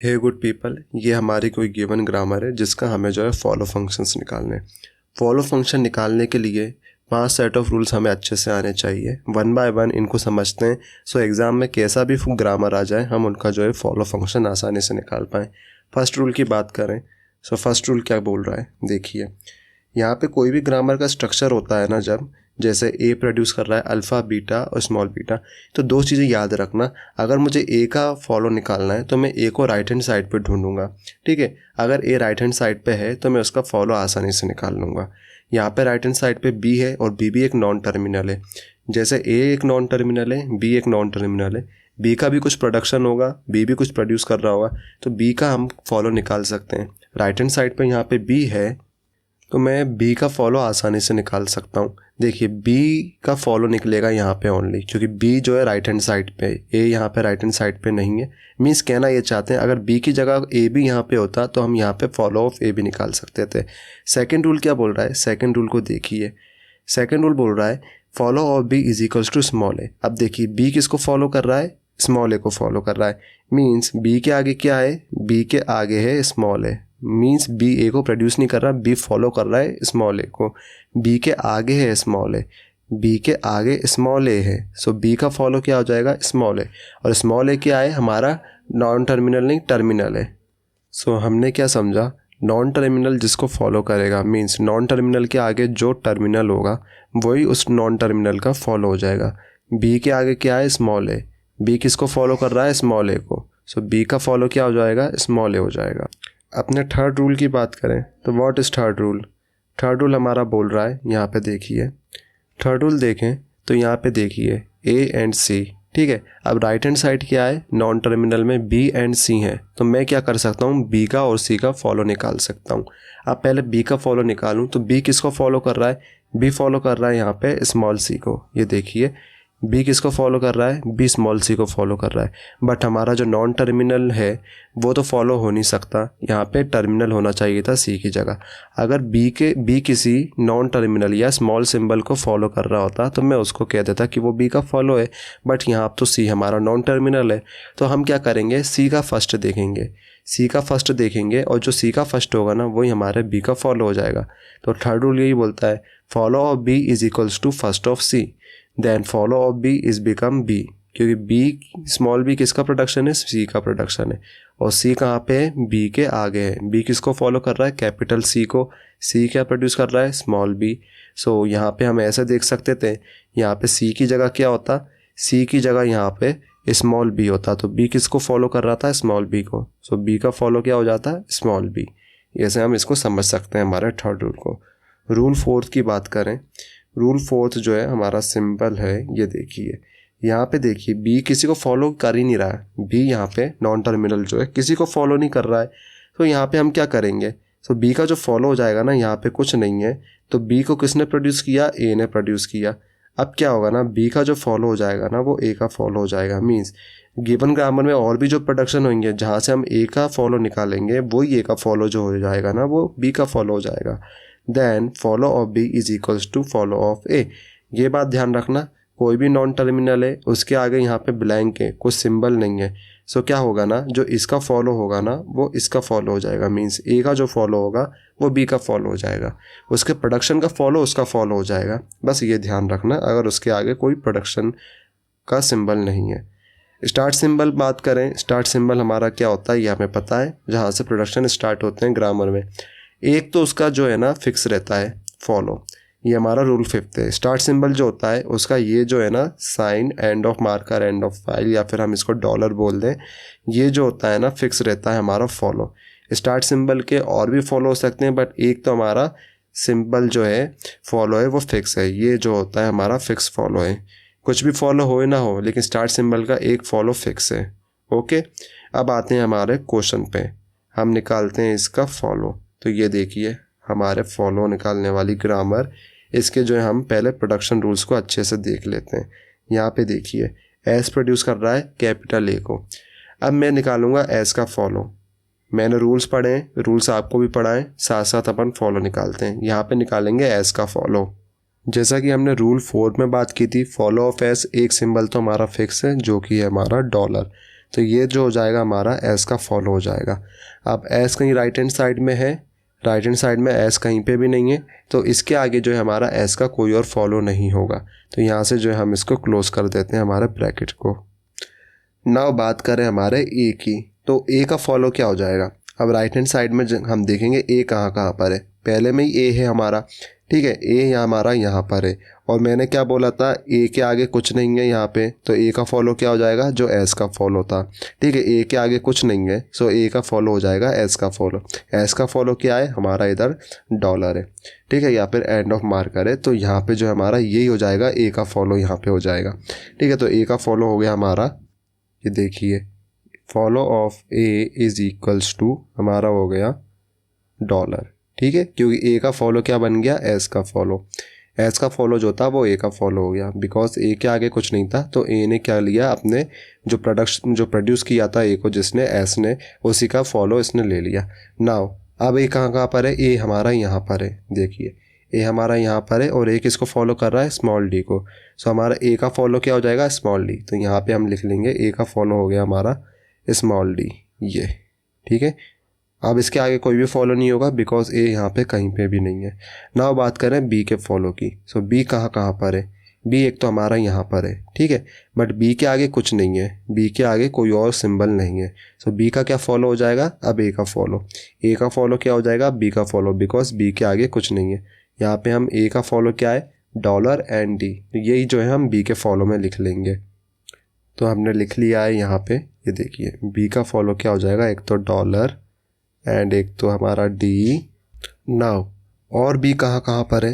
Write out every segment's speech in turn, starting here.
हे good people, ये हमारी कोई गिवन ग्रामर है जिसका हमें जो है फॉलो फंक्शंस निकालने हैं। फॉलो फंक्शन निकालने के लिए 5 सेट ऑफ रूल्स हमें अच्छे से आने चाहिए। वन बाय वन इनको समझते हैं, सो एग्ज़ाम में कैसा भी ग्रामर आ जाए हम उनका जो है फॉलो फंक्शन आसानी से निकाल पाएँ। फर्स्ट रूल की बात करें, सो फर्स्ट रूल क्या बोल रहा है, देखिए यहाँ पे कोई भी ग्रामर का स्ट्रक्चर होता है ना, जब जैसे ए प्रोड्यूस कर रहा है अल्फ़ा बीटा और स्मॉल बीटा, तो दो चीज़ें याद रखना। अगर मुझे ए का फॉलो निकालना है तो मैं ए को राइट हैंड साइड पे ढूंढूंगा, ठीक है। अगर ए राइट हैंड साइड पे है तो मैं उसका फॉलो आसानी से निकाल लूँगा। यहाँ पे राइट हैंड साइड पे बी है और बी भी एक नॉन टर्मिनल है। जैसे ए एक नॉन टर्मिनल है, बी एक नॉन टर्मिनल है, बी का भी कुछ प्रोडक्शन होगा, बी भी कुछ प्रोड्यूस कर रहा होगा, तो बी का हम फॉलो निकाल सकते हैं। राइट हैंड साइड पे यहाँ पे बी है तो मैं बी का फॉलो आसानी से निकाल सकता हूँ। देखिए बी का फॉलो निकलेगा यहाँ पे ओनली, क्योंकि बी जो है राइट हैंड साइड पे, ए यहाँ पे राइट हैंड साइड पे नहीं है। मीन्स कहना ये चाहते हैं अगर बी की जगह ए भी यहाँ पे होता तो हम यहाँ पे फॉलो ऑफ ए भी निकाल सकते थे। सेकंड रूल क्या बोल रहा है, सेकंड रूल को देखिए। सेकंड रूल बोल रहा है follow of B is equals to small A. अब देखिए बी किसको फॉलो कर रहा है, स्मॉल ए को फॉलो कर रहा है। मीन्स बी के आगे क्या है, बी के आगे है स्मॉल ए। मीन्स बी ए को प्रोड्यूस नहीं कर रहा, बी फॉलो कर रहा है स्मॉल ए को। बी के आगे है स्मॉल ए, बी के आगे स्मॉल ए है, सो बी का फॉलो क्या हो जाएगा, स्मॉल ए। और स्मॉल ए क्या है, हमारा नॉन टर्मिनल नहीं टर्मिनल है। सो हमने क्या समझा, नॉन टर्मिनल जिसको फॉलो करेगा, मीन्स नॉन टर्मिनल के आगे जो टर्मिनल होगा वही उस नॉन टर्मिनल का फॉलो हो जाएगा। बी के आगे क्या है, स्मॉल ए, बी किसको फॉलो कर रहा है, स्मॉल ए को, सो बी का फॉलो क्या हो जाएगा, स्मॉल ए हो जाएगा। अपने थर्ड रूल की बात करें तो what is third rule. Third rule हमारा बोल रहा है, यहाँ पे देखिए थर्ड रूल देखें तो यहाँ पे देखिए ए एंड सी, ठीक है। अब राइट हैंड साइड क्या है, नॉन टर्मिनल में बी एंड सी है, तो मैं क्या कर सकता हूँ, बी का और सी का फॉलो निकाल सकता हूँ। अब पहले बी का फॉलो निकालूँ तो बी किसको फॉलो कर रहा है, बी फॉलो कर रहा है यहाँ पे स्मॉल सी को। ये देखिए बी किसको फॉलो कर रहा है, बी स्मॉल सी को फॉलो कर रहा है। बट हमारा जो नॉन टर्मिनल है वो तो फॉलो हो नहीं सकता, यहाँ पे टर्मिनल होना चाहिए था सी की जगह। अगर बी किसी नॉन टर्मिनल या स्मॉल सिंबल को फॉलो कर रहा होता तो मैं उसको कह देता कि वो बी का फॉलो है। बट यहाँ तो सी हमारा नॉन टर्मिनल है, तो हम क्या करेंगे, सी का फर्स्ट देखेंगे, सी का फर्स्ट देखेंगे और जो सी का फर्स्ट होगा ना वही हमारे बी का फॉलो हो जाएगा। तो थर्ड रूल यही बोलता है follow of B is equals to first of C, then follow of B is become B, क्योंकि बी स्मॉल बी किसका प्रोडक्शन है, सी का प्रोडक्शन है। और सी कहाँ पे है, बी के आगे है। बी किसको फॉलो कर रहा है, कैपिटल सी को। सी क्या प्रोड्यूस कर रहा है, स्मॉल बी। सो यहाँ पे हम ऐसे देख सकते थे, यहाँ पे सी की जगह क्या होता, सी की जगह यहाँ पे स्मॉल बी होता, तो बी किसको फॉलो कर रहा था, स्मॉल बी को। सो बी का फॉलो क्या हो जाता है, स्मॉल बी। ऐसे हम इसको समझ सकते हैं हमारे थर्ड रूल को। रूल फोर्थ की बात करें, रूल फोर्थ जो है हमारा सिंपल है, ये देखिए यहाँ पे देखिए बी किसी को फॉलो कर ही नहीं रहा है, बी यहाँ पे नॉन टर्मिनल जो है किसी को फॉलो नहीं कर रहा है। तो यहाँ पे हम क्या करेंगे, तो बी का जो फॉलो हो जाएगा ना, यहाँ पे कुछ नहीं है, तो बी को किसने प्रोड्यूस किया, ए ने प्रोड्यूस किया। अब क्या होगा ना, बी का जो फॉलो हो जाएगा ना वो ए का फॉलो हो जाएगा। मीन्स गिवन ग्रामर में और भी जो प्रोडक्शन होंगे जहाँ से हम ए का फॉलो निकालेंगे वही ए का फॉलो जो हो जाएगा ना वो बी का फॉलो हो जाएगा। Then follow of B is equals to follow of A. ये बात ध्यान रखना, कोई भी नॉन टर्मिनल है उसके आगे यहाँ पे ब्लैंक है, कुछ सिंबल नहीं है। सो क्या होगा ना, जो इसका फॉलो होगा ना वो इसका फॉलो हो जाएगा। मीन्स ए का जो फॉलो होगा वो बी का फॉलो हो जाएगा, उसके प्रोडक्शन का फॉलो उसका फॉलो हो जाएगा। बस ये ध्यान रखना अगर उसके आगे कोई प्रोडक्शन का सिंबल नहीं है। स्टार्ट सिंबल बात करें, स्टार्ट सिंबल हमारा क्या होता है ये हमें पता है, जहाँ से प्रोडक्शन स्टार्ट होते हैं ग्रामर में। एक तो उसका जो है ना फिक्स रहता है फॉलो, ये हमारा रूल फिफ्थ है। स्टार्ट सिंबल जो होता है उसका ये जो है ना sign, end of marker, end of file, या फिर हम इसको डॉलर बोल दें, ये जो होता है ना फिक्स रहता है हमारा फॉलो। स्टार्ट सिंबल के और भी फॉलो हो सकते हैं, बट एक तो हमारा सिंबल जो है फॉलो है वो फिक्स है, ये जो होता है हमारा फिक्स फॉलो है। कुछ भी फॉलो हो ना हो लेकिन स्टार्ट सिंबल का एक फॉलो फिक्स है। ओके, अब आते हैं हमारे क्वेश्चन पे, हम निकालते हैं इसका फॉलो। तो ये देखिए हमारे फॉलो निकालने वाली ग्रामर, इसके जो है हम पहले प्रोडक्शन रूल्स को अच्छे से देख लेते हैं। यहाँ पे देखिए एस प्रोड्यूस कर रहा है कैपिटल ए को। अब मैं निकालूंगा एस का फॉलो। मैंने रूल्स पढ़े हैं, रूल्स आपको भी पढ़ाएं, साथ साथ अपन फॉलो निकालते हैं। यहाँ पे निकालेंगे एस का फॉलो। जैसा कि हमने रूल 4 में बात की थी, फॉलो ऑफ एस एक सिंबल तो हमारा फिक्स है जो कि है हमारा डॉलर। तो ये जो हो जाएगा हमारा एस का फॉलो हो जाएगा। अब एस कहीं राइट हैंड साइड में है, राइट हैंड साइड में एस कहीं पे भी नहीं है, तो इसके आगे जो है हमारा एस का कोई और फॉलो नहीं होगा। तो यहाँ से जो है हम इसको क्लोज कर देते हैं हमारे ब्रैकेट को। नाउ बात करें हमारे ए की, तो ए का फॉलो क्या हो जाएगा। अब राइट हैंड साइड में हम देखेंगे ए कहाँ कहाँ पर है, पहले में ही ए है हमारा, ठीक है, ए हमारा यहाँ पर है, और मैंने क्या बोला था, ए के आगे कुछ नहीं है यहाँ पे, तो ए का फॉलो क्या हो जाएगा, जो एस का फॉलो था, ठीक है, ए के आगे कुछ नहीं है, सो ए का फॉलो हो जाएगा एस का फॉलो। एस का फॉलो क्या है हमारा, इधर डॉलर है, ठीक है, या फिर एंड ऑफ मार्कर है, तो यहाँ पे जो हमारा यही हो जाएगा, ए का फॉलो यहाँ पे हो जाएगा, ठीक है। तो ए का फॉलो हो गया हमारा, ये देखिए, follow of A is equals to हमारा हो गया डॉलर, ठीक है, क्योंकि ए का फॉलो क्या बन गया, एस का फॉलो। एस का फॉलो जो था वो ए का फॉलो हो गया, बिकॉज ए के आगे कुछ नहीं था, तो ए ने क्या लिया, अपने जो प्रोड्यूस किया था ए को जिसने, एस ने, उसी का फॉलो इसने ले लिया। नाउ अब ए कहाँ पर है, ए हमारा यहाँ पर है, देखिए ए हमारा यहाँ पर है, और ए किसको फॉलो कर रहा है, स्मॉल डी को। सो हमारा ए का फॉलो क्या हो जाएगा, स्मॉल डी, तो यहाँ पे हम लिख लेंगे ए का फॉलो हो गया हमारा स्मॉल डी, ये, ठीक है। अब इसके आगे कोई भी फॉलो नहीं होगा, बिकॉज ए यहाँ पे कहीं पे भी नहीं है। नाउ बात करें बी के फॉलो की, सो बी कहाँ पर है, बी एक तो हमारा यहाँ पर है, ठीक है, बट बी के आगे कुछ नहीं है, बी के आगे कोई और सिंबल नहीं है, सो बी का क्या फॉलो हो जाएगा, अब ए का फॉलो। ए का फॉलो क्या हो जाएगा, बी का फॉलो, बिकॉज बी के आगे कुछ नहीं है। यहाँ पे हम ए का फॉलो क्या है, डॉलर एंड डी, यही जो है हम बी के फॉलो में लिख लेंगे। तो हमने लिख लिया है यहाँ पे, ये देखिए बी का फॉलो क्या हो जाएगा, एक तो डॉलर एंड एक तो हमारा डी। नाउ और बी कहाँ पर है,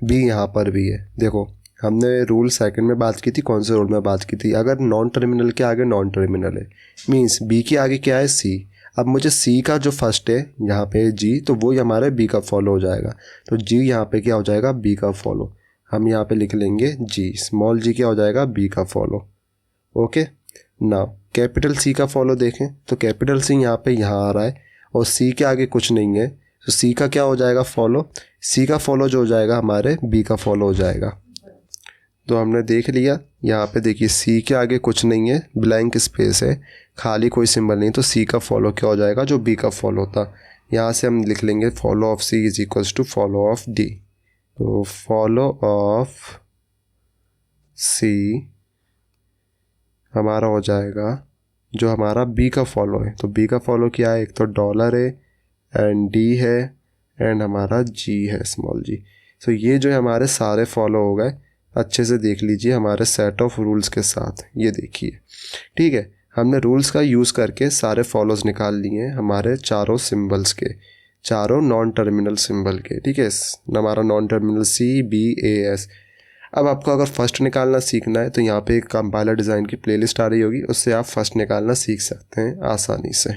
बी यहाँ पर भी है। देखो हमने रूल सेकंड में बात की थी, कौन से रूल में बात की थी, अगर नॉन टर्मिनल के आगे नॉन टर्मिनल है, मींस बी के आगे क्या है, सी। अब मुझे सी का जो फर्स्ट है यहाँ पे जी, तो वो हमारे बी का फॉलो हो जाएगा, तो जी यहाँ पे क्या हो जाएगा, बी का फॉलो। हम यहाँ पे लिख लेंगे जी, स्मॉल जी क्या हो जाएगा, बी का follow, okay. Now capital C का फॉलो देखें, तो कैपिटल सी यहाँ पे यहाँ आ रहा है, और सी के आगे कुछ नहीं है, तो सी का क्या हो जाएगा फॉलो, सी का फॉलो जो हो जाएगा हमारे बी का फॉलो हो जाएगा। तो हमने देख लिया, यहाँ पे देखिए सी के आगे कुछ नहीं है, ब्लैंक स्पेस है, खाली कोई सिंबल नहीं, तो सी का फॉलो क्या हो जाएगा, जो बी का फॉलो था। यहाँ से हम लिख लेंगे follow of C is equals to follow of D, तो फॉलो ऑफ सी हमारा हो जाएगा जो हमारा बी का फॉलो है। तो बी का फॉलो क्या है, एक तो डॉलर है एंड डी है एंड हमारा जी है, स्मॉल जी। सो ये जो है हमारे सारे फॉलो हो गए, अच्छे से देख लीजिए हमारे सेट ऑफ रूल्स के साथ, ये देखिए, ठीक है। हमने रूल्स का यूज़ करके सारे फॉलोज निकाल लिए हैं हमारे चारों सिंबल्स के, चारों नॉन टर्मिनल सिंबल के, ठीक है। हमारा non terminal C B A S. अब आपको अगर फर्स्ट निकालना सीखना है तो यहाँ पे एक कंपाइलर डिज़ाइन की प्लेलिस्ट आ रही होगी, उससे आप फर्स्ट निकालना सीख सकते हैं आसानी से।